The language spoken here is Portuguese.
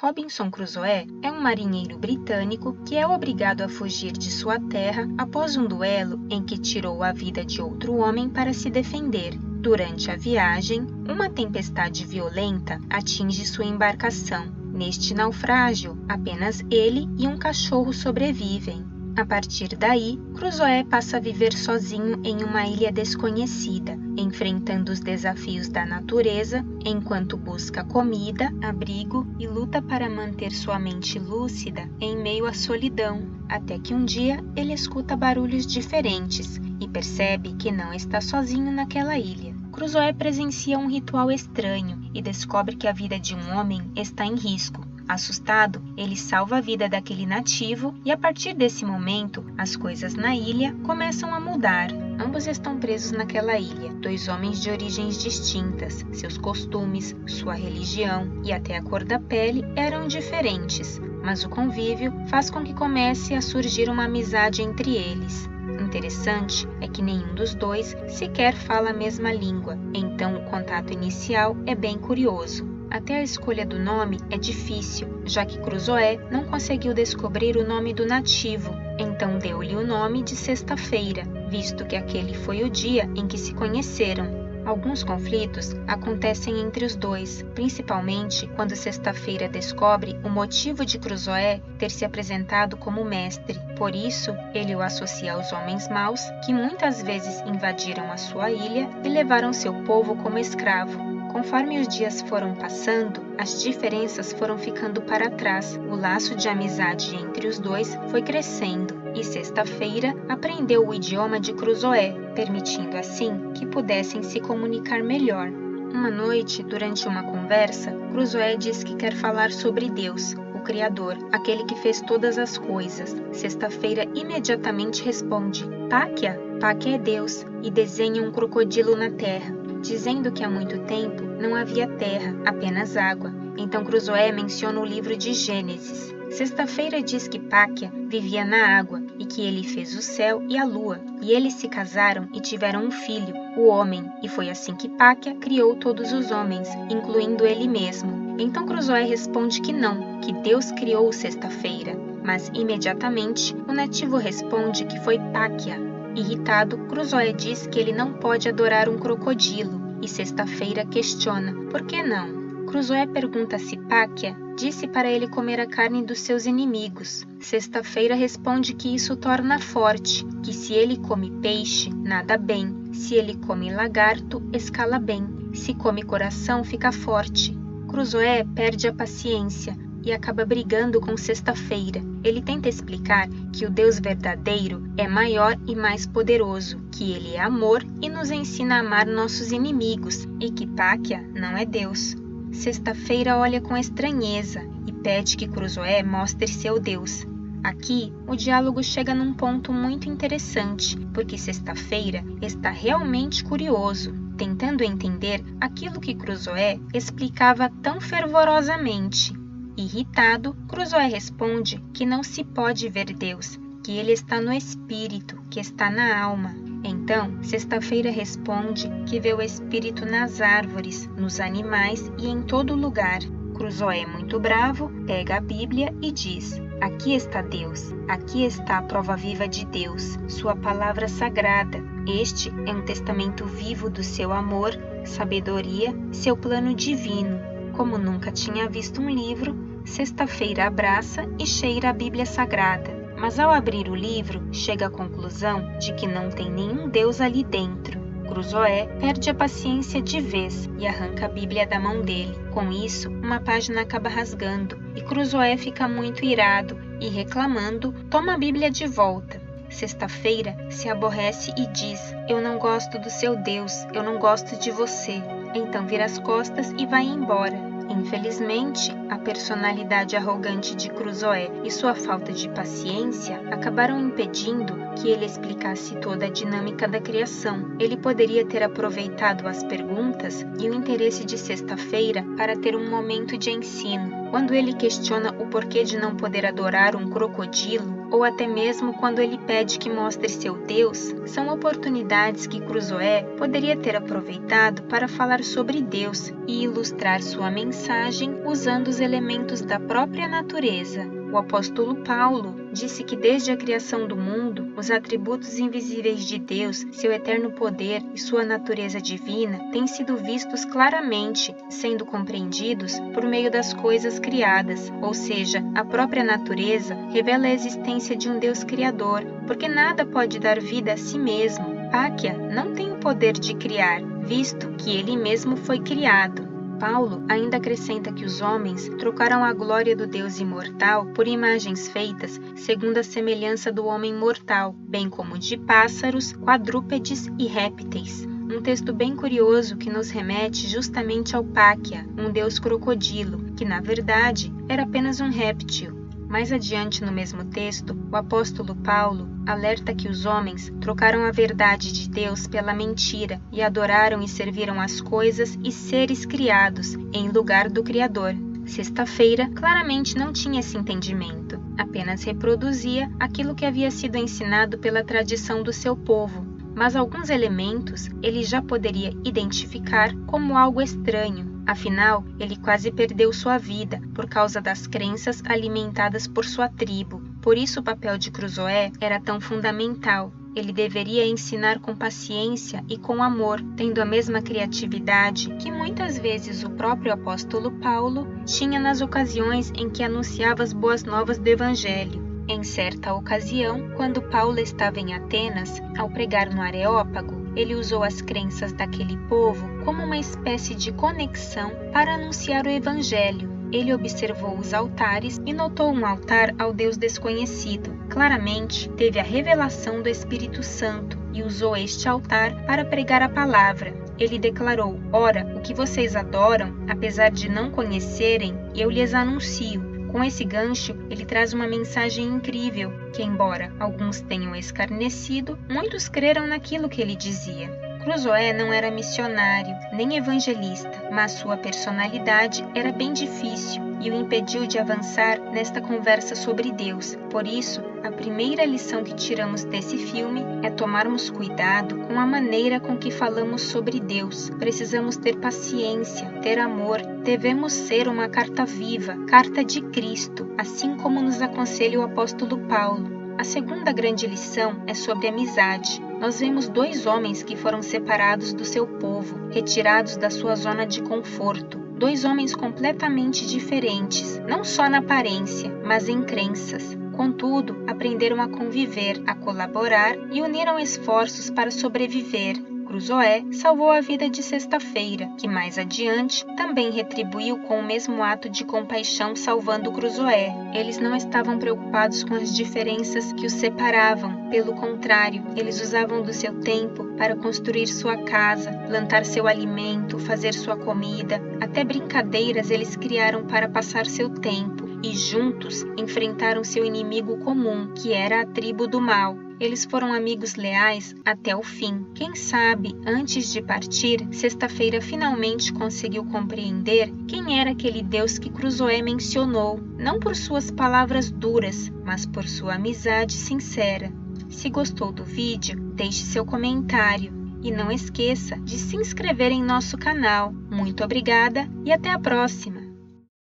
Robinson Crusoe é um marinheiro britânico que é obrigado a fugir de sua terra após um duelo em que tirou a vida de outro homem para se defender. Durante a viagem, uma tempestade violenta atinge sua embarcação. Neste naufrágio, apenas ele e um cachorro sobrevivem. A partir daí, Crusoe passa a viver sozinho em uma ilha desconhecida, enfrentando os desafios da natureza, enquanto busca comida, abrigo e luta para manter sua mente lúcida em meio à solidão, até que um dia ele escuta barulhos diferentes e percebe que não está sozinho naquela ilha. Crusoe presencia um ritual estranho e descobre que a vida de um homem está em risco. Assustado, ele salva a vida daquele nativo e a partir desse momento, as coisas na ilha começam a mudar. Ambos estão presos naquela ilha, dois homens de origens distintas, seus costumes, sua religião e até a cor da pele eram diferentes, mas o convívio faz com que comece a surgir uma amizade entre eles. Interessante é que nenhum dos dois sequer fala a mesma língua, então o contato inicial é bem curioso. Até a escolha do nome é difícil, já que Crusoe não conseguiu descobrir o nome do nativo, então deu-lhe o nome de Sexta-feira, visto que aquele foi o dia em que se conheceram. Alguns conflitos acontecem entre os dois, principalmente quando Sexta-feira descobre o motivo de Crusoe ter se apresentado como mestre. Por isso, ele o associa aos homens maus que muitas vezes invadiram a sua ilha e levaram seu povo como escravo. Conforme os dias foram passando, as diferenças foram ficando para trás. O laço de amizade entre os dois foi crescendo e Sexta-feira aprendeu o idioma de Crusoe, permitindo assim que pudessem se comunicar melhor. Uma noite, durante uma conversa, Crusoe diz que quer falar sobre Deus, o Criador, aquele que fez todas as coisas. Sexta-feira imediatamente responde: Páquia? Páquia é Deus, e desenha um crocodilo na terra, dizendo que há muito tempo não havia terra, apenas água. Então Crusoe menciona o livro de Gênesis. Sexta-feira diz que Páquia vivia na água e que ele fez o céu e a lua, e eles se casaram e tiveram um filho, o homem, e foi assim que Páquia criou todos os homens, incluindo ele mesmo. Então Crusoe responde que não, que Deus criou Sexta-feira, mas imediatamente o nativo responde que foi Páquia. Irritado, Crusoe diz que ele não pode adorar um crocodilo, e Sexta-feira questiona: por que não? Crusoe pergunta se Páquia disse para ele comer a carne dos seus inimigos. Sexta-feira responde que isso torna forte, que se ele come peixe, nada bem, se ele come lagarto, escala bem, se come coração, fica forte. Crusoe perde a paciência e acaba brigando com Sexta-feira. Ele tenta explicar que o Deus verdadeiro é maior e mais poderoso, que ele é amor e nos ensina a amar nossos inimigos, e que Páquia não é Deus. Sexta-feira olha com estranheza e pede que Crusoe mostre seu Deus. Aqui, o diálogo chega num ponto muito interessante, porque Sexta-feira está realmente curioso, tentando entender aquilo que Crusoe explicava tão fervorosamente. Irritado, Crusoe responde que não se pode ver Deus, que ele está no espírito, que está na alma. Então, Sexta-feira responde que vê o espírito nas árvores, nos animais e em todo lugar. Crusoe, muito bravo, pega a Bíblia e diz: aqui está Deus, aqui está a prova viva de Deus, sua palavra sagrada. Este é um testamento vivo do seu amor, sabedoria, seu plano divino. Como nunca tinha visto um livro, Sexta-feira abraça e cheira a Bíblia Sagrada. Mas ao abrir o livro, chega à conclusão de que não tem nenhum Deus ali dentro. Crusoe perde a paciência de vez e arranca a Bíblia da mão dele. Com isso, uma página acaba rasgando e Crusoe fica muito irado e, reclamando, toma a Bíblia de volta. Sexta-feira se aborrece e diz: eu não gosto do seu Deus, eu não gosto de você. Então vira as costas e vai embora. Infelizmente, a personalidade arrogante de Crusoe e sua falta de paciência acabaram impedindo que ele explicasse toda a dinâmica da criação. Ele poderia ter aproveitado as perguntas e o interesse de Sexta-feira para ter um momento de ensino. Quando ele questiona o porquê de não poder adorar um crocodilo ou até mesmo quando ele pede que mostre seu Deus, são oportunidades que Cruzoé poderia ter aproveitado para falar sobre Deus e ilustrar sua mensagem usando os elementos da própria natureza. O apóstolo Paulo disse que desde a criação do mundo, os atributos invisíveis de Deus, seu eterno poder e sua natureza divina têm sido vistos claramente, sendo compreendidos por meio das coisas criadas, ou seja, a própria natureza revela a existência de um Deus criador, porque nada pode dar vida a si mesmo. Páquia não tem o poder de criar, visto que ele mesmo foi criado. Paulo ainda acrescenta que os homens trocaram a glória do Deus imortal por imagens feitas segundo a semelhança do homem mortal, bem como de pássaros, quadrúpedes e répteis. Um texto bem curioso que nos remete justamente ao Páquia, um deus crocodilo, que na verdade era apenas um réptil. Mais adiante no mesmo texto, o apóstolo Paulo alerta que os homens trocaram a verdade de Deus pela mentira e adoraram e serviram as coisas e seres criados em lugar do Criador. Sexta-feira claramente não tinha esse entendimento, apenas reproduzia aquilo que havia sido ensinado pela tradição do seu povo, mas alguns elementos ele já poderia identificar como algo estranho. Afinal, ele quase perdeu sua vida por causa das crenças alimentadas por sua tribo. Por isso o papel de Cruzoé era tão fundamental. Ele deveria ensinar com paciência e com amor, tendo a mesma criatividade que muitas vezes o próprio apóstolo Paulo tinha nas ocasiões em que anunciava as boas novas do Evangelho. Em certa ocasião, quando Paulo estava em Atenas, ao pregar no Areópago, ele usou as crenças daquele povo como uma espécie de conexão para anunciar o Evangelho. Ele observou os altares e notou um altar ao Deus desconhecido. Claramente, teve a revelação do Espírito Santo e usou este altar para pregar a palavra. Ele declarou: "Ora, o que vocês adoram, apesar de não conhecerem, eu lhes anuncio." Com esse gancho, ele traz uma mensagem incrível, que embora alguns tenham escarnecido, muitos creram naquilo que ele dizia. Cruzoé não era missionário, nem evangelista, mas sua personalidade era bem difícil e o impediu de avançar nesta conversa sobre Deus. Por isso, a primeira lição que tiramos desse filme é tomarmos cuidado com a maneira com que falamos sobre Deus. Precisamos ter paciência, ter amor, devemos ser uma carta viva, carta de Cristo, assim como nos aconselha o apóstolo Paulo. A segunda grande lição é sobre amizade. Nós vemos dois homens que foram separados do seu povo, retirados da sua zona de conforto. Dois homens completamente diferentes, não só na aparência, mas em crenças. Contudo, aprenderam a conviver, a colaborar e uniram esforços para sobreviver. Cruzoé salvou a vida de Sexta-feira, que mais adiante também retribuiu com o mesmo ato de compaixão salvando Cruzoé. Eles não estavam preocupados com as diferenças que os separavam, pelo contrário, eles usavam do seu tempo para construir sua casa, plantar seu alimento, fazer sua comida, até brincadeiras eles criaram para passar seu tempo e juntos enfrentaram seu inimigo comum, que era a tribo do mal. Eles foram amigos leais até o fim. Quem sabe, antes de partir, Sexta-feira finalmente conseguiu compreender quem era aquele Deus que Cruzoé mencionou, não por suas palavras duras, mas por sua amizade sincera. Se gostou do vídeo, deixe seu comentário e não esqueça de se inscrever em nosso canal. Muito obrigada e até a próxima!